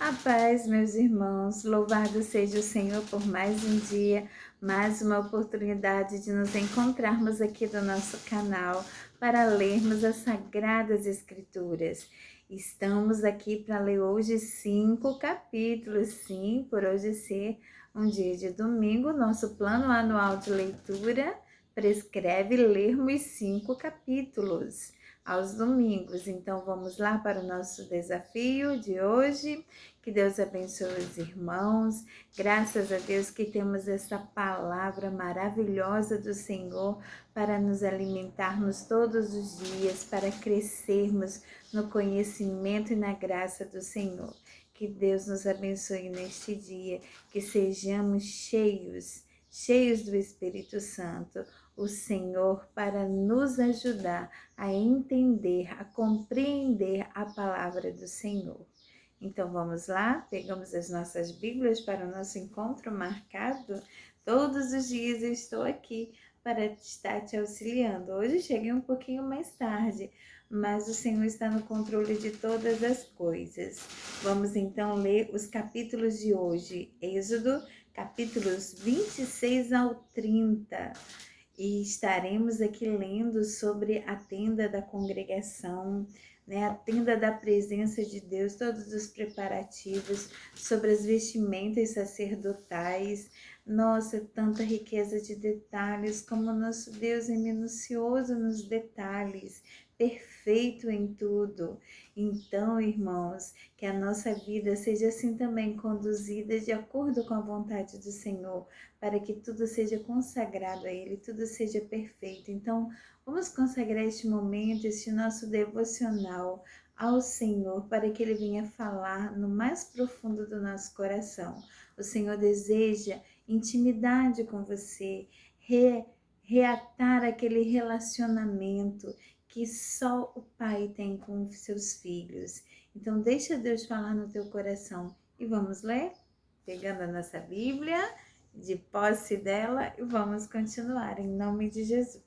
A paz, meus irmãos, louvado seja o Senhor por mais um dia, mais uma oportunidade de nos encontrarmos aqui do nosso canal para lermos as Sagradas Escrituras. Estamos aqui para ler hoje 5 capítulos, sim, por hoje ser um dia de domingo, nosso plano anual de leitura prescreve lermos 5 capítulos aos domingos. Então vamos lá para o nosso desafio de hoje. Que Deus abençoe os irmãos. Graças a Deus que temos essa palavra maravilhosa do Senhor para nos alimentarmos todos os dias, para crescermos no conhecimento e na graça do Senhor. Que Deus nos abençoe neste dia, que sejamos cheios do Espírito Santo, o Senhor, para nos ajudar a entender, a compreender a palavra do Senhor. Então vamos lá, pegamos as nossas Bíblias para o nosso encontro marcado. Todos os dias eu estou aqui para estar te auxiliando. Hoje cheguei um pouquinho mais tarde, mas o Senhor está no controle de todas as coisas. Vamos então ler os capítulos de hoje, Êxodo, capítulos 26 ao 30. E estaremos aqui lendo sobre a tenda da congregação, né, a tenda da presença de Deus, todos os preparativos, sobre as vestimentas sacerdotais. Nossa, tanta riqueza de detalhes, como nosso Deus é minucioso nos detalhes, perfeito em tudo. Então, irmãos, que a nossa vida seja assim também conduzida de acordo com a vontade do Senhor, para que tudo seja consagrado a Ele, tudo seja perfeito. Então, vamos consagrar este momento, este nosso devocional ao Senhor, para que Ele venha falar no mais profundo do nosso coração. O Senhor deseja intimidade com você, reatar aquele relacionamento que só o Pai tem com os seus filhos. Então, deixa Deus falar no teu coração. E vamos ler? Pegando a nossa Bíblia, de posse dela, e vamos continuar, em nome de Jesus.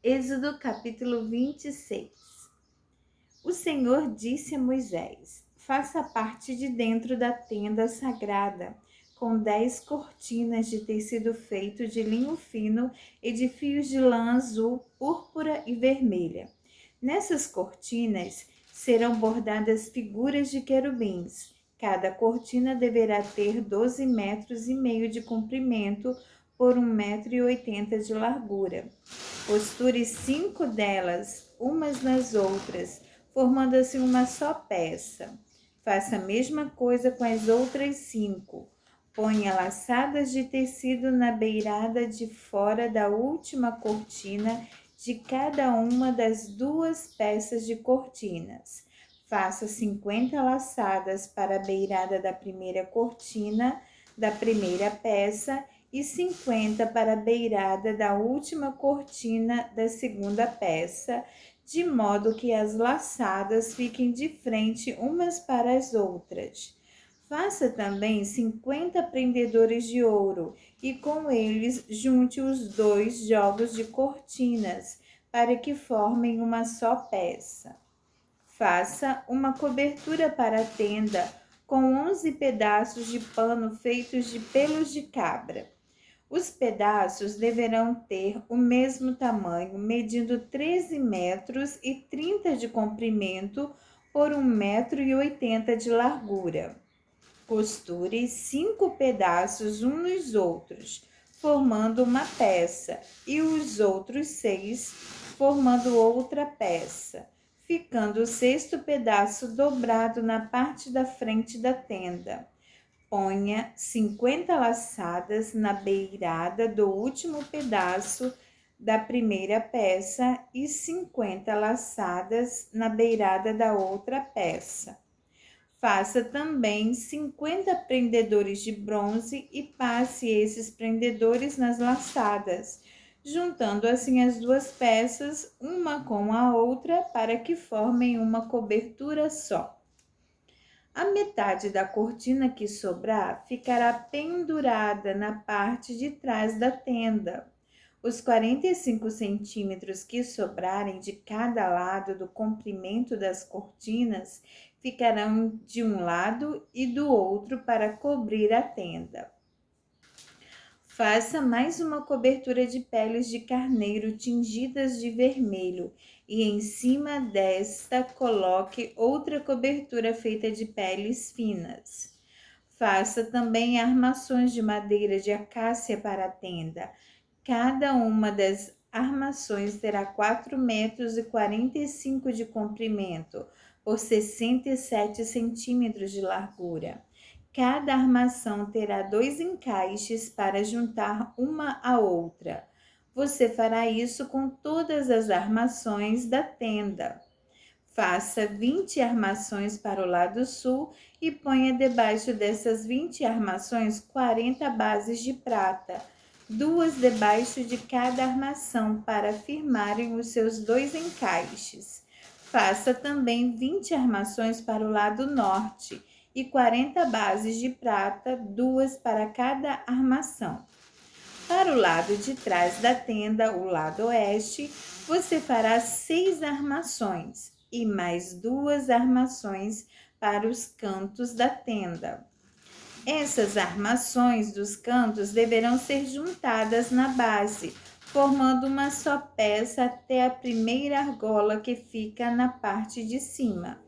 Êxodo capítulo 26. O Senhor disse a Moisés: faça parte de dentro da tenda sagrada, com 10 cortinas de tecido feito de linho fino e de fios de lã azul, púrpura e vermelha. Nessas cortinas serão bordadas figuras de querubins. Cada cortina deverá ter 12 metros e meio de comprimento por 1,80 m de largura. Costure 5 delas, umas nas outras, formando assim uma só peça. Faça a mesma coisa com as outras 5. Ponha laçadas de tecido na beirada de fora da última cortina de cada uma das 2 peças de cortinas. Faça 50 laçadas para a beirada da primeira cortina da primeira peça e 50 para a beirada da última cortina da segunda peça, de modo que as laçadas fiquem de frente umas para as outras. Faça também 50 prendedores de ouro e com eles junte os 2 jogos de cortinas para que formem uma só peça. Faça uma cobertura para a tenda com 11 pedaços de pano feitos de pelos de cabra. Os pedaços deverão ter o mesmo tamanho, medindo 13 metros e 30 de comprimento por 1,80 m de largura. Costure 5 pedaços uns nos outros, formando uma peça, e os outros 6 formando outra peça, ficando o 6º pedaço dobrado na parte da frente da tenda. Ponha 50 laçadas na beirada do último pedaço da primeira peça e 50 laçadas na beirada da outra peça. Faça também 50 prendedores de bronze e passe esses prendedores nas laçadas, juntando assim as 2 peças, uma com a outra, para que formem uma cobertura só. A metade da cortina que sobrar ficará pendurada na parte de trás da tenda. Os 45 centímetros que sobrarem de cada lado do comprimento das cortinas ficarão de um lado e do outro para cobrir a tenda. Faça mais uma cobertura de peles de carneiro tingidas de vermelho e em cima desta coloque outra cobertura feita de peles finas. Faça também armações de madeira de acácia para a tenda. Cada uma das armações terá 4,45 metros de comprimento por 67 centímetros de largura. Cada armação terá 2 encaixes para juntar uma à outra. Você fará isso com todas as armações da tenda. Faça 20 armações para o lado sul e ponha debaixo dessas 20 armações 40 bases de prata, 2 debaixo de cada armação para firmarem os seus 2 encaixes. Faça também 20 armações para o lado norte e 40 bases de prata, 2 para cada armação. Para o lado de trás da tenda, o lado oeste, você fará 6 armações e mais 2 armações para os cantos da tenda. Essas armações dos cantos deverão ser juntadas na base, formando uma só peça até a primeira argola que fica na parte de cima.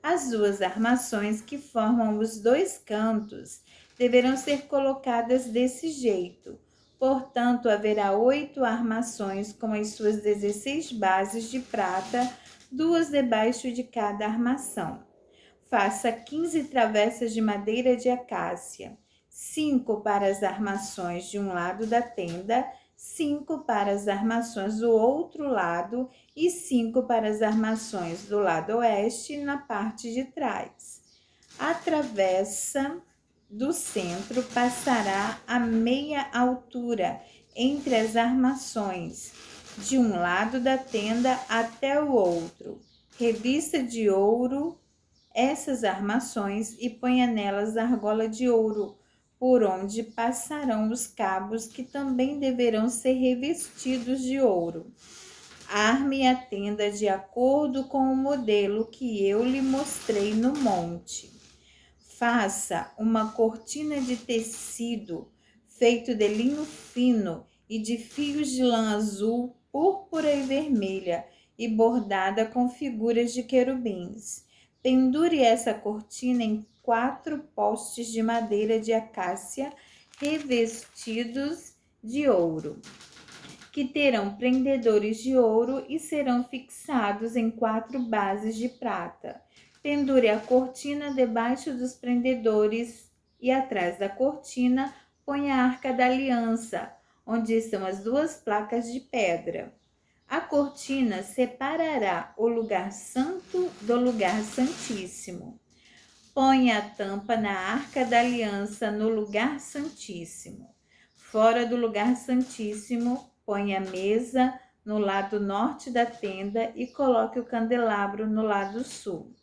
As 2 armações que formam os 2 cantos deverão ser colocadas desse jeito. Portanto, haverá 8 armações com as suas 16 bases de prata, 2 debaixo de cada armação. Faça 15 travessas de madeira de acácia, 5 para as armações de um lado da tenda, 5 para as armações do outro lado e 5 para as armações do lado oeste na parte de trás. A travessa do centro passará a meia altura entre as armações, de um lado da tenda até o outro. Revista de ouro essas armações e ponha nelas argola de ouro, por onde passarão os cabos que também deverão ser revestidos de ouro. Arme a tenda de acordo com o modelo que eu lhe mostrei no monte. Faça uma cortina de tecido feito de linho fino e de fios de lã azul, púrpura e vermelha e bordada com figuras de querubins. Pendure essa cortina em 4 postes de madeira de acácia revestidos de ouro, que terão prendedores de ouro e serão fixados em 4 bases de prata. Pendure a cortina debaixo dos prendedores e atrás da cortina ponha a arca da aliança, onde estão as 2 placas de pedra. A cortina separará o lugar santo do lugar santíssimo. Ponha a tampa na arca da aliança no lugar santíssimo. Fora do lugar santíssimo, ponha a mesa no lado norte da tenda e coloque o candelabro no lado sul.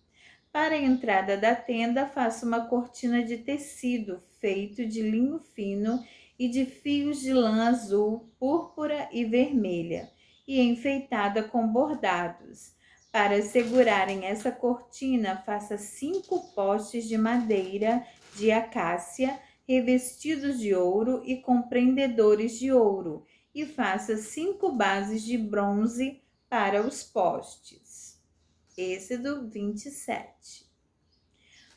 Para a entrada da tenda, faça uma cortina de tecido feito de linho fino e de fios de lã azul, púrpura e vermelha, e enfeitada com bordados. Para segurarem essa cortina, faça 5 postes de madeira de acácia revestidos de ouro e com prendedores de ouro, e faça 5 bases de bronze para os postes. Êxodo 27.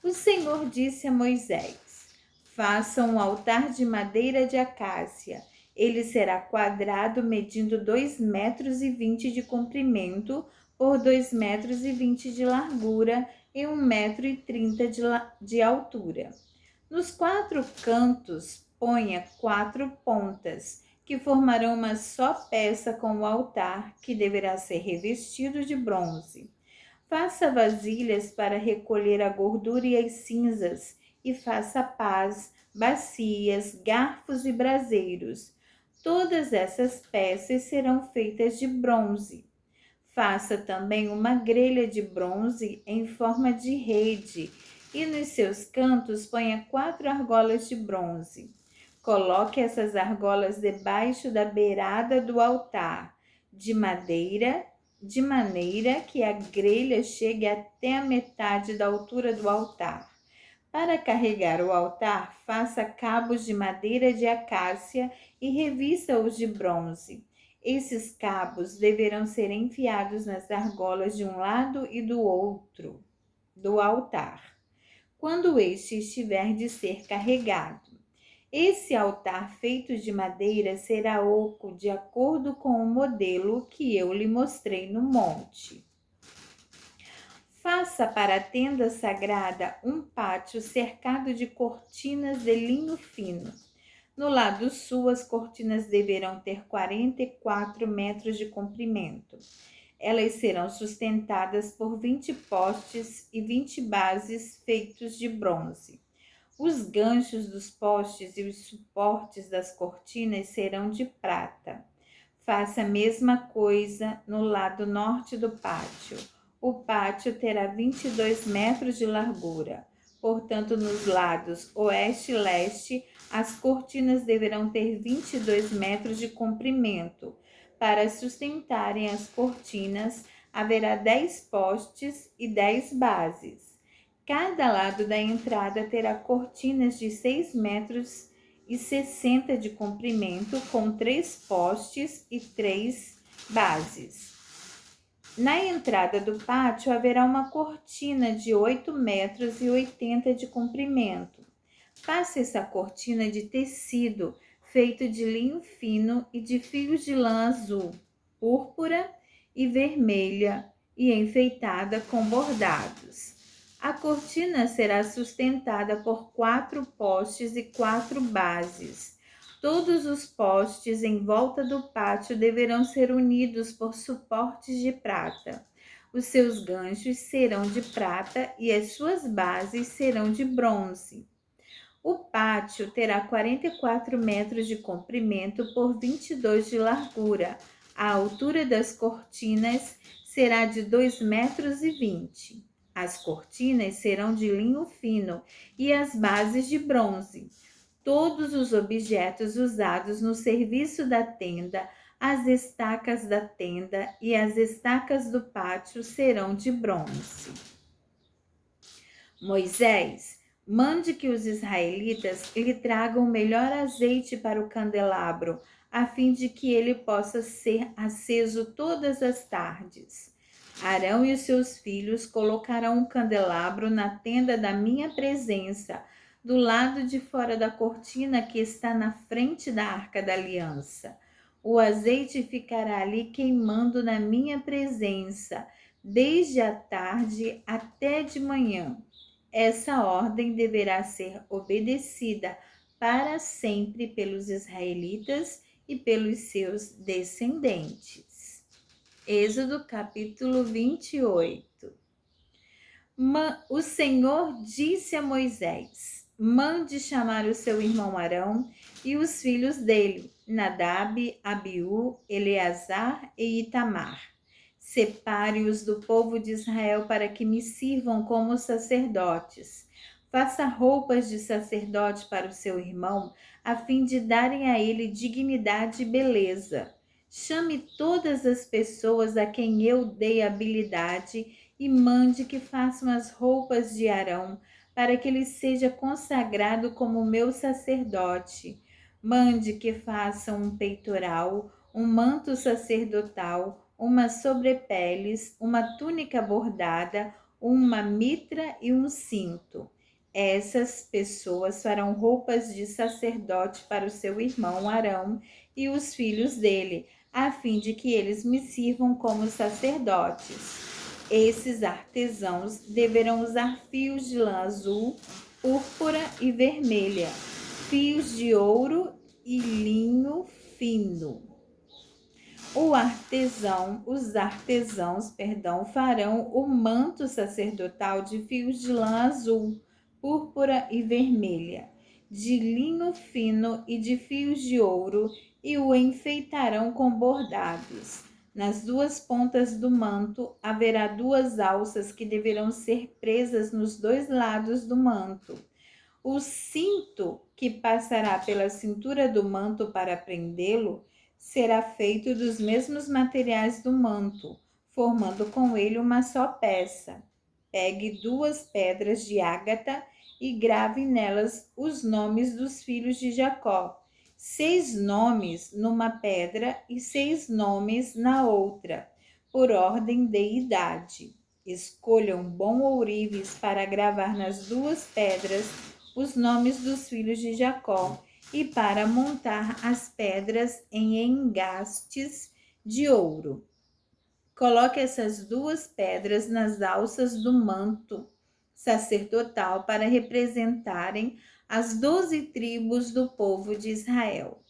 O Senhor disse a Moisés: faça um altar de madeira de acácia. Ele será quadrado, medindo 2,20 metros de comprimento por 2,20 metros de largura e 1,30 metro de altura. Nos 4 cantos, ponha 4 pontas, que formarão uma só peça com o altar, que deverá ser revestido de bronze. Faça vasilhas para recolher a gordura e as cinzas, e faça pás, bacias, garfos e braseiros. Todas essas peças serão feitas de bronze. Faça também uma grelha de bronze em forma de rede e nos seus cantos ponha 4 argolas de bronze. Coloque essas argolas debaixo da beirada do altar de madeira de maneira que a grelha chegue até a metade da altura do altar. Para carregar o altar, faça cabos de madeira de acácia e revista-os de bronze. Esses cabos deverão ser enfiados nas argolas de um lado e do outro do altar, quando este estiver de ser carregado. Esse altar feito de madeira será oco de acordo com o modelo que eu lhe mostrei no monte. Faça para a tenda sagrada um pátio cercado de cortinas de linho fino. No lado sul, as cortinas deverão ter 44 metros de comprimento. Elas serão sustentadas por 20 postes e 20 bases feitos de bronze. Os ganchos dos postes e os suportes das cortinas serão de prata. Faça a mesma coisa no lado norte do pátio. O pátio terá 22 metros de largura. Portanto, nos lados oeste e leste, as cortinas deverão ter 22 metros de comprimento. Para sustentarem as cortinas, haverá 10 postes e 10 bases. Cada lado da entrada terá cortinas de 6 metros e 60 de comprimento, com 3 postes e 3 bases. Na entrada do pátio haverá uma cortina de 8 metros e 80 de comprimento. Faça essa cortina de tecido feito de linho fino e de fios de lã azul, púrpura e vermelha e enfeitada com bordados. A cortina será sustentada por 4 postes e 4 bases. Todos os postes em volta do pátio deverão ser unidos por suportes de prata. Os seus ganchos serão de prata e as suas bases serão de bronze. O pátio terá 44 metros de comprimento por 22 de largura. A altura das cortinas será de 2,20 metros. As cortinas serão de linho fino e as bases de bronze. Todos os objetos usados no serviço da tenda, as estacas da tenda e as estacas do pátio serão de bronze. Moisés, mande que os israelitas lhe tragam o melhor azeite para o candelabro, a fim de que ele possa ser aceso todas as tardes. Arão e os seus filhos colocarão um candelabro na tenda da minha presença, do lado de fora da cortina que está na frente da Arca da Aliança. O azeite ficará ali queimando na minha presença, desde a tarde até de manhã. Essa ordem deverá ser obedecida para sempre pelos israelitas e pelos seus descendentes. Êxodo capítulo 28. O Senhor disse a Moisés: mande chamar o seu irmão Arão e os filhos dele, Nadab, Abiú, Eleazar e Itamar. Separe-os do povo de Israel para que me sirvam como sacerdotes. Faça roupas de sacerdote para o seu irmão, a fim de darem a ele dignidade e beleza. Chame todas as pessoas a quem eu dei habilidade e mande que façam as roupas de Arão, para que ele seja consagrado como meu sacerdote. Mande que façam um peitoral, um manto sacerdotal, uma sobrepeles, uma túnica bordada, uma mitra e um cinto. Essas pessoas farão roupas de sacerdote para o seu irmão Arão e os filhos dele, a fim de que eles me sirvam como sacerdotes. Esses artesãos deverão usar fios de lã azul, púrpura e vermelha, fios de ouro e linho fino. Os artesãos, farão o manto sacerdotal de fios de lã azul, púrpura e vermelha, de linho fino e de fios de ouro, e o enfeitarão com bordados. Nas 2 pontas do manto haverá 2 alças que deverão ser presas nos 2 lados do manto. O cinto que passará pela cintura do manto para prendê-lo será feito dos mesmos materiais do manto. formando com ele uma só peça. Pegue 2 pedras de ágata e grave nelas os nomes dos filhos de Jacó, 6 nomes numa pedra e 6 nomes na outra, por ordem de idade. Escolha um bom ourives para gravar nas 2 pedras os nomes dos filhos de Jacó e para montar as pedras em engastes de ouro. Coloque essas 2 pedras nas alças do manto sacerdotal para representarem as 12 tribos do povo de Israel.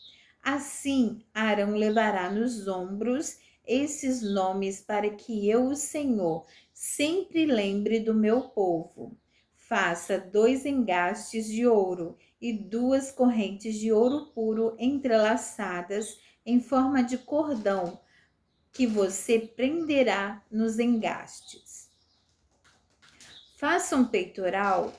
Assim, Arão levará nos ombros esses nomes para que eu, o Senhor, sempre lembre do meu povo. Faça 2 engastes de ouro e 2 correntes de ouro puro entrelaçadas em forma de cordão, que você prenderá nos engastes. Faça um peitoral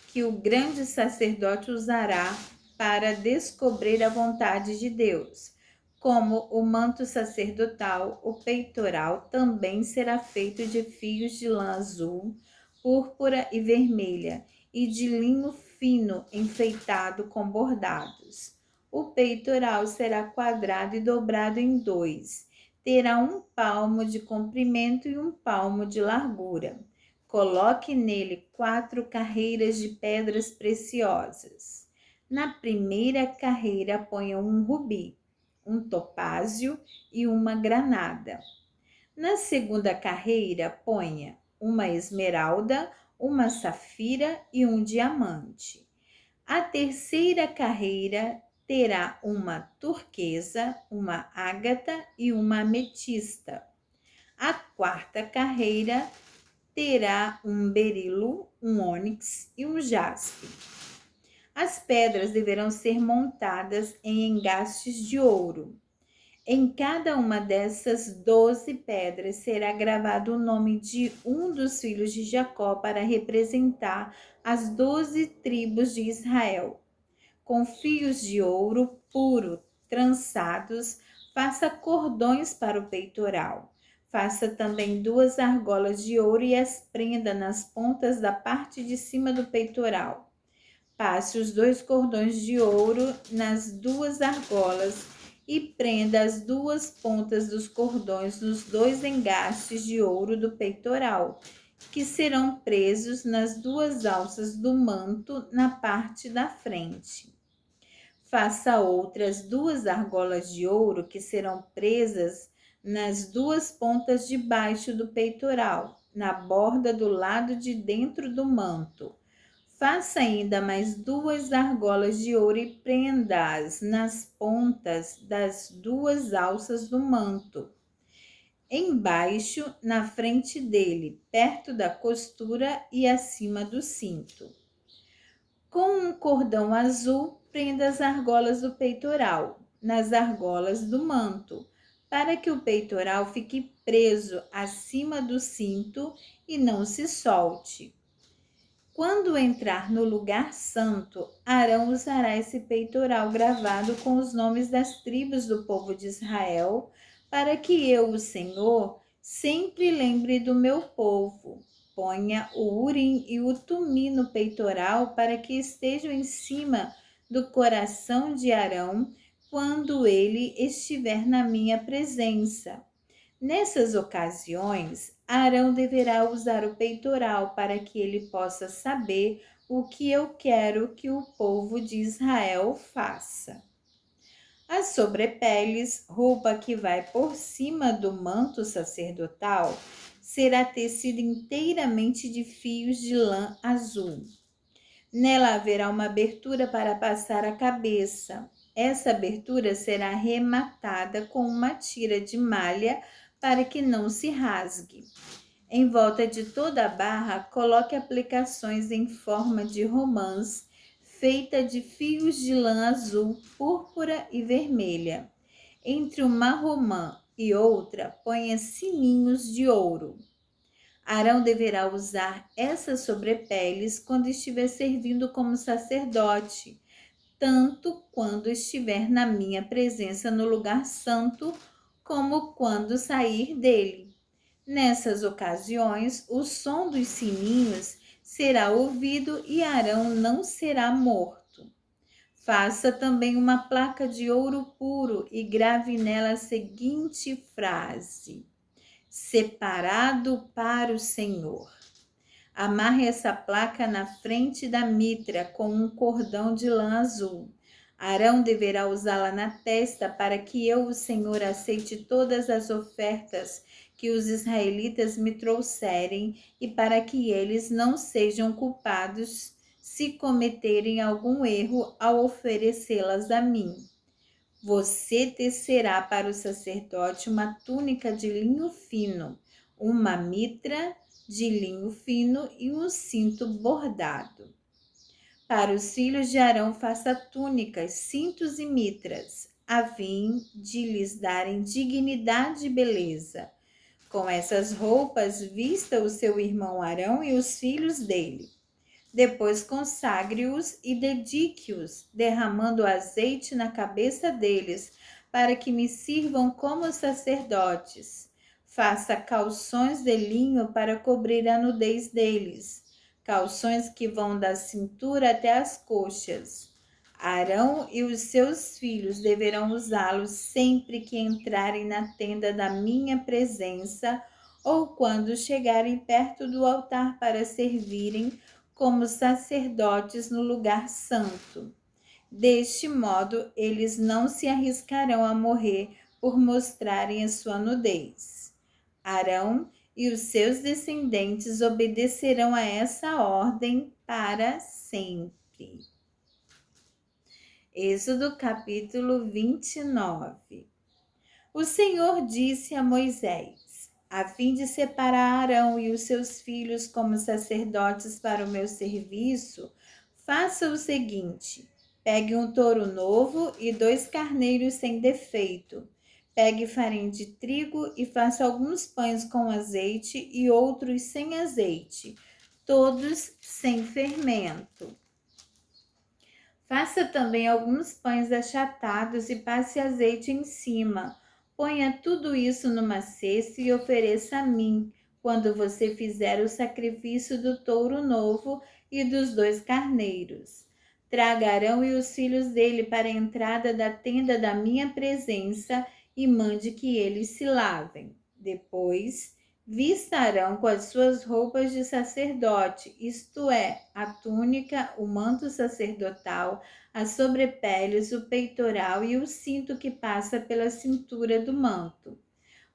que o grande sacerdote usará para descobrir a vontade de Deus. Como o manto sacerdotal, o peitoral também será feito de fios de lã azul, púrpura e vermelha e de linho fino enfeitado com bordados. O peitoral será quadrado e dobrado em 2. Terá 1 palmo de comprimento e 1 palmo de largura. Coloque nele 4 carreiras de pedras preciosas. Na primeira carreira ponha um rubi, um topázio e uma granada. Na segunda carreira ponha uma esmeralda, uma safira e um diamante. A terceira carreira terá uma turquesa, uma ágata e uma ametista. A quarta carreira terá um berilo, um ônix e um jaspe. As pedras deverão ser montadas em engastes de ouro. Em cada uma dessas 12 pedras será gravado o nome de um dos filhos de Jacó para representar as 12 tribos de Israel. Com fios de ouro puro trançados, faça cordões para o peitoral. Faça também 2 argolas de ouro e as prenda nas pontas da parte de cima do peitoral. Passe os 2 cordões de ouro nas 2 argolas e prenda as 2 pontas dos cordões nos 2 engastes de ouro do peitoral, que serão presos nas 2 alças do manto na parte da frente. Faça outras 2 argolas de ouro que serão presas nas 2 pontas de baixo do peitoral, na borda do lado de dentro do manto. Faça ainda mais 2 argolas de ouro e prenda-as nas pontas das 2 alças do manto. Embaixo, na frente dele, perto da costura e acima do cinto. Com um cordão azul, prenda as argolas do peitoral, nas argolas do manto, para que o peitoral fique preso acima do cinto e não se solte. Quando entrar no lugar santo, Arão usará esse peitoral gravado com os nomes das tribos do povo de Israel, para que eu, o Senhor, sempre lembre do meu povo. Ponha o Urim e o Tumim no peitoral para que estejam em cima do coração de Arão quando ele estiver na minha presença. Nessas ocasiões, Arão deverá usar o peitoral para que ele possa saber o que eu quero que o povo de Israel faça. As sobrepeles, roupa que vai por cima do manto sacerdotal, será tecida inteiramente de fios de lã azul. Nela haverá uma abertura para passar a cabeça. Essa abertura será rematada com uma tira de malha para que não se rasgue. Em volta de toda a barra, coloque aplicações em forma de romãs, feita de fios de lã azul, púrpura e vermelha. Entre uma romã e outra, ponha sininhos de ouro. Arão deverá usar essas sobrepeles quando estiver servindo como sacerdote, tanto quando estiver na minha presença no lugar santo, como quando sair dele. Nessas ocasiões, o som dos sininhos será ouvido e Arão não será morto. Faça também uma placa de ouro puro e grave nela a seguinte frase: Separado para o Senhor. Amarre essa placa na frente da mitra com um cordão de lã azul. Arão deverá usá-la na testa para que eu, o Senhor, aceite todas as ofertas que os israelitas me trouxerem e para que eles não sejam culpados se cometerem algum erro ao oferecê-las a mim. Você tecerá para o sacerdote uma túnica de linho fino, uma mitra de linho fino e um cinto bordado. Para os filhos de Arão faça túnicas, cintos e mitras, a fim de lhes darem dignidade e beleza. Com essas roupas, vista o seu irmão Arão e os filhos dele. Depois consagre-os e dedique-os, derramando azeite na cabeça deles, para que me sirvam como sacerdotes. Faça calções de linho para cobrir a nudez deles, calções que vão da cintura até as coxas. Arão e os seus filhos deverão usá-los sempre que entrarem na tenda da minha presença ou quando chegarem perto do altar para servirem como sacerdotes no lugar santo. Deste modo, eles não se arriscarão a morrer por mostrarem a sua nudez. Arão e os seus descendentes obedecerão a essa ordem para sempre. Êxodo capítulo 29. O Senhor disse a Moisés: a fim de separar Arão e os seus filhos como sacerdotes para o meu serviço, faça o seguinte: pegue um touro novo e 2 carneiros sem defeito. Pegue farinha de trigo e faça alguns pães com azeite e outros sem azeite, todos sem fermento. Faça também alguns pães achatados e passe azeite em cima. Ponha tudo isso numa cesta e ofereça a mim, quando você fizer o sacrifício do touro novo e dos 2 carneiros. Traga Arão e os filhos dele para a entrada da tenda da minha presença e mande que eles se lavem. Depois, vista Arão com as suas roupas de sacerdote, isto é, a túnica, o manto sacerdotal, as sobrepeles, o peitoral e o cinto que passa pela cintura do manto.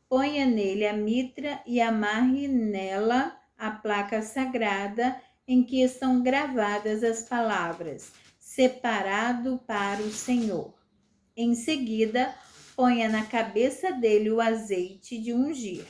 Ponha nele a mitra e amarre nela a placa sagrada em que estão gravadas as palavras: Separado para o Senhor. Em seguida, ponha na cabeça dele o azeite de ungir.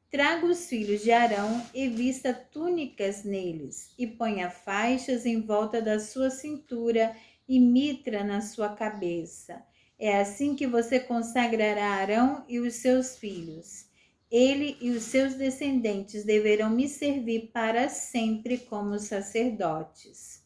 Traga os filhos de Arão e vista túnicas neles, e ponha faixas em volta da sua cintura e mitra na sua cabeça. É assim que você consagrará Arão e os seus filhos. Ele e os seus descendentes deverão me servir para sempre como sacerdotes.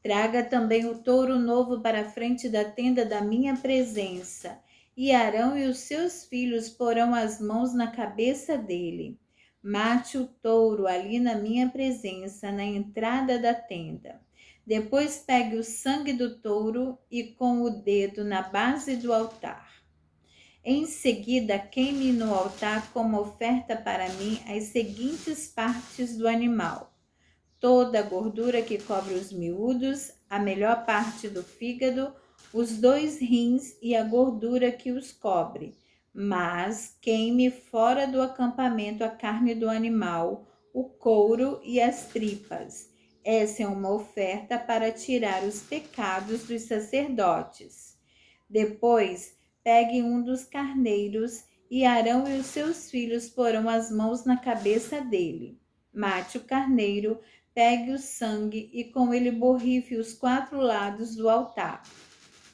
Traga também o touro novo para a frente da tenda da minha presença, e Arão e os seus filhos porão as mãos na cabeça dele. Mate o touro ali na minha presença, na entrada da tenda. Depois pegue o sangue do touro e com o dedo na base do altar. Em seguida, queime no altar como oferta para mim as seguintes partes do animal: toda a gordura que cobre os miúdos, a melhor parte do fígado, os 2 rins e a gordura que os cobre. Mas queime fora do acampamento a carne do animal, o couro e as tripas. Essa é uma oferta para tirar os pecados dos sacerdotes. Depois, pegue um dos carneiros e Arão e os seus filhos porão as mãos na cabeça dele. Mate o carneiro, pegue o sangue e com ele borrife os 4 lados do altar.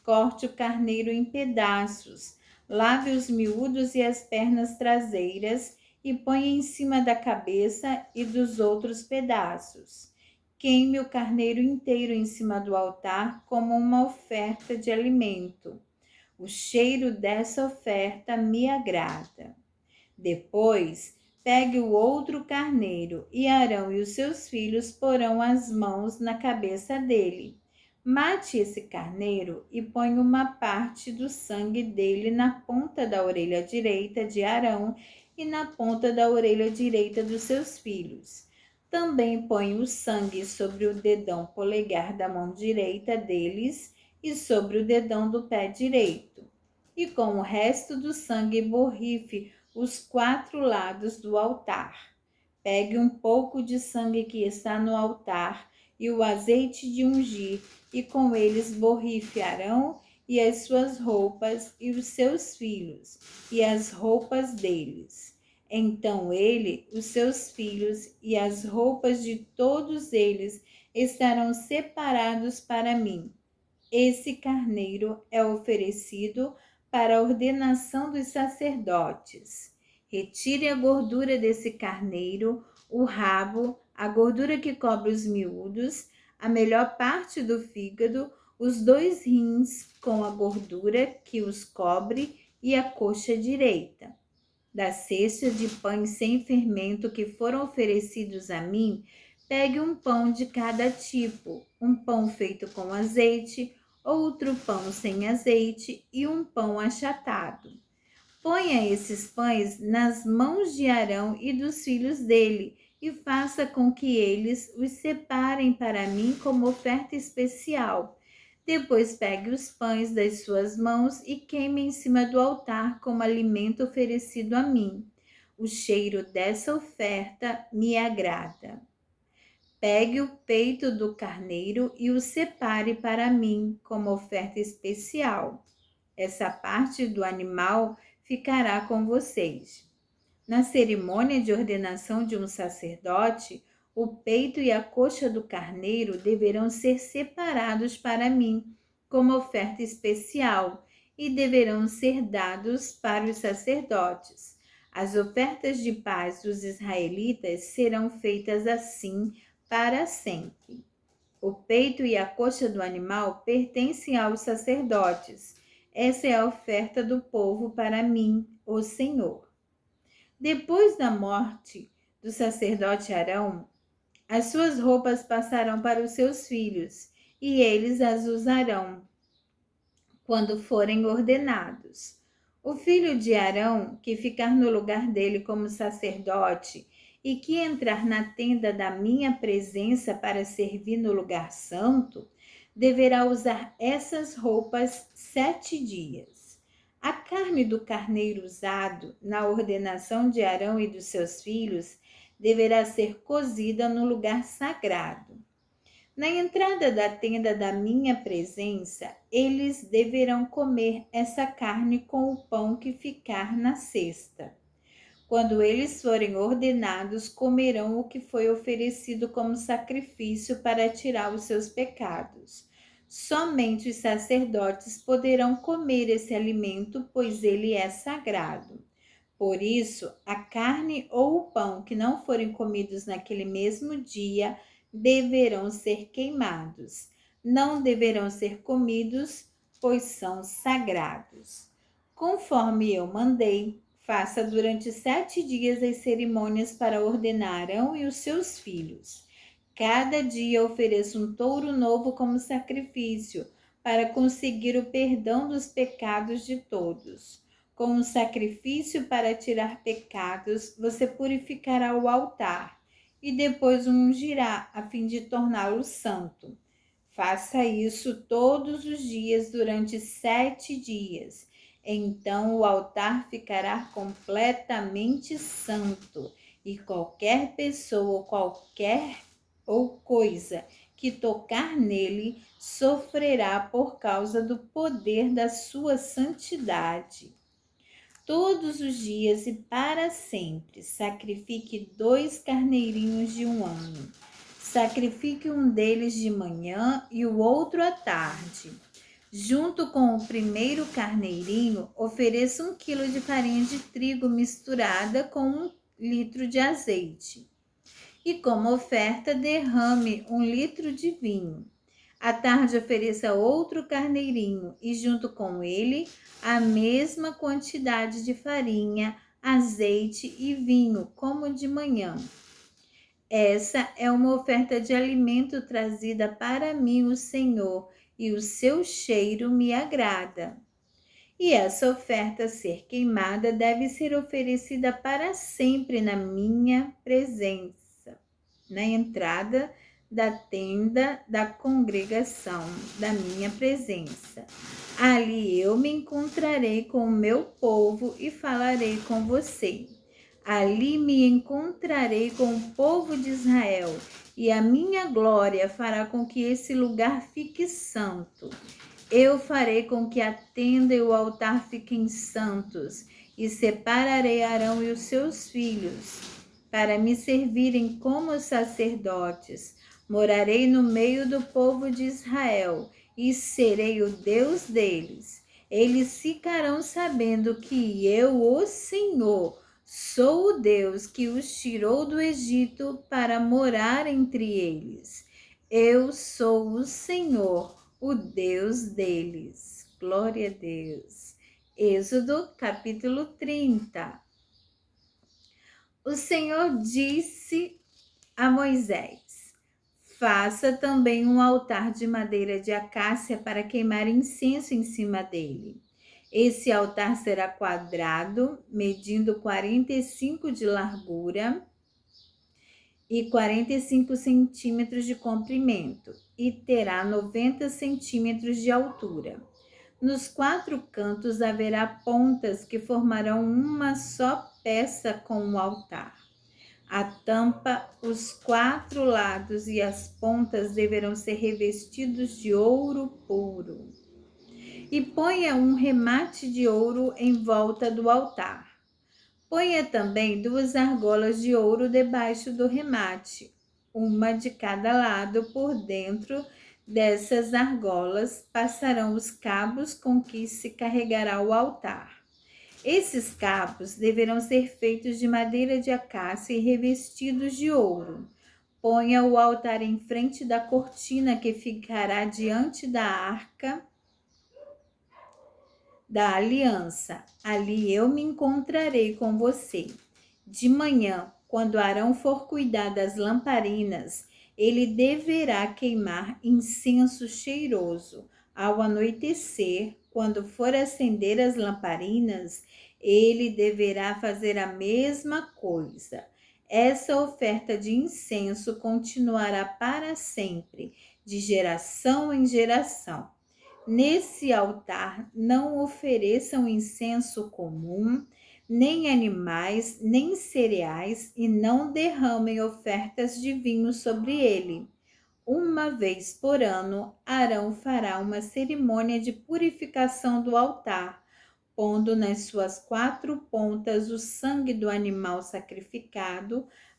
Corte o carneiro em pedaços, lave os miúdos e as pernas traseiras e ponha em cima da cabeça e dos outros pedaços. Queime o carneiro inteiro em cima do altar como uma oferta de alimento. O cheiro dessa oferta me agrada. Depois, pegue o outro carneiro, e Arão e os seus filhos porão as mãos na cabeça dele. Mate esse carneiro e ponha uma parte do sangue dele na ponta da orelha direita de Arão e na ponta da orelha direita dos seus filhos. Também ponha o sangue sobre o dedão polegar da mão direita deles e sobre o dedão do pé direito. E com o resto do sangue borrife os 4 lados do altar. Pegue um pouco de sangue que está no altar e o azeite de ungir, e com eles borrife Arão e as suas roupas e os seus filhos, e as roupas deles. Então ele, os seus filhos e as roupas de todos eles estarão separados para mim. Esse carneiro é oferecido para a ordenação dos sacerdotes. Retire a gordura desse carneiro, o rabo, a gordura que cobre os miúdos, a melhor parte do fígado, os 2 rins com a gordura que os cobre e a coxa direita. Da cesta de pães sem fermento que foram oferecidos a mim, pegue um pão de cada tipo, um pão feito com azeite, outro pão sem azeite e um pão achatado. Ponha esses pães nas mãos de Arão e dos filhos dele e faça com que eles os separem para mim como oferta especial. Depois pegue os pães das suas mãos e queime em cima do altar como alimento oferecido a mim. O cheiro dessa oferta me agrada. Pegue o peito do carneiro e o separe para mim como oferta especial. Essa parte do animal ficará com vocês. Na cerimônia de ordenação de um sacerdote, o peito e a coxa do carneiro deverão ser separados para mim como oferta especial e deverão ser dados para os sacerdotes. As ofertas de paz dos israelitas serão feitas assim para sempre. O peito e a coxa do animal pertencem aos sacerdotes. Essa é a oferta do povo para mim, o Senhor. Depois da morte do sacerdote Arão, as suas roupas passarão para os seus filhos, e eles as usarão quando forem ordenados. O filho de Arão, que ficar no lugar dele como sacerdote e que entrar na tenda da minha presença para servir no lugar santo, deverá usar essas roupas 7 dias. A carne do carneiro usado na ordenação de Arão e dos seus filhos deverá ser cozida no lugar sagrado. Na entrada da tenda da minha presença, eles deverão comer essa carne com o pão que ficar na cesta. Quando eles forem ordenados, comerão o que foi oferecido como sacrifício para tirar os seus pecados. Somente os sacerdotes poderão comer esse alimento, pois ele é sagrado. Por isso, a carne ou o pão que não forem comidos naquele mesmo dia deverão ser queimados. Não deverão ser comidos, pois são sagrados. Conforme eu mandei, faça durante 7 dias as cerimônias para ordenar Arão e os seus filhos. Cada dia ofereça um touro novo como sacrifício, para conseguir o perdão dos pecados de todos. Com o sacrifício para tirar pecados, você purificará o altar e depois o ungirá, a fim de torná-lo santo. Faça isso todos os dias durante 7 dias. Então o altar ficará completamente santo, e qualquer pessoa ou coisa que tocar nele sofrerá por causa do poder da sua santidade. Todos os dias e para sempre, sacrifique 2 carneirinhos de 1 ano. Sacrifique um deles de manhã e o outro à tarde. Junto com o primeiro carneirinho, ofereça 1 quilo de farinha de trigo misturada com 1 litro de azeite. E como oferta, derrame 1 litro de vinho. À tarde, ofereça outro carneirinho e junto com ele a mesma quantidade de farinha, azeite e vinho, como de manhã. Essa é uma oferta de alimento trazida para mim, o Senhor, e o seu cheiro me agrada. E essa oferta a ser queimada deve ser oferecida para sempre na minha presença, na entrada da tenda da congregação, da minha presença. Ali eu me encontrarei com o meu povo e falarei com você. Ali me encontrarei com o povo de Israel, e a minha glória fará com que esse lugar fique santo. Eu farei com que a tenda e o altar fiquem santos, e separarei Arão e os seus filhos, para me servirem como sacerdotes. Morarei no meio do povo de Israel, e serei o Deus deles. Eles ficarão sabendo que eu, o Senhor, sou o Deus que os tirou do Egito para morar entre eles. Eu sou o Senhor, o Deus deles. Glória a Deus. Êxodo capítulo 30. O Senhor disse a Moisés: faça também um altar de madeira de acácia para queimar incenso em cima dele. Esse altar será quadrado, medindo 45 de largura e 45 centímetros de comprimento, e terá 90 centímetros de altura. Nos 4 cantos haverá pontas que formarão uma só peça com o altar. A tampa, os 4 lados e as pontas deverão ser revestidos de ouro puro. E ponha um remate de ouro em volta do altar. Ponha também 2 argolas de ouro debaixo do remate, uma de cada lado. Por dentro dessas argolas passarão os cabos com que se carregará o altar. Esses cabos deverão ser feitos de madeira de acácia e revestidos de ouro. Ponha o altar em frente da cortina que ficará diante da arca da aliança. Ali eu me encontrarei com você. De manhã, quando Arão for cuidar das lamparinas, ele deverá queimar incenso cheiroso. Ao anoitecer, quando for acender as lamparinas, ele deverá fazer a mesma coisa. Essa oferta de incenso continuará para sempre, de geração em geração. Nesse altar não ofereçam incenso comum, nem animais, nem cereais, e não derramem ofertas de vinho sobre ele. Uma vez por ano, Arão fará uma cerimônia de purificação do altar, pondo nas suas 4 pontas o sangue do animal sacrificado,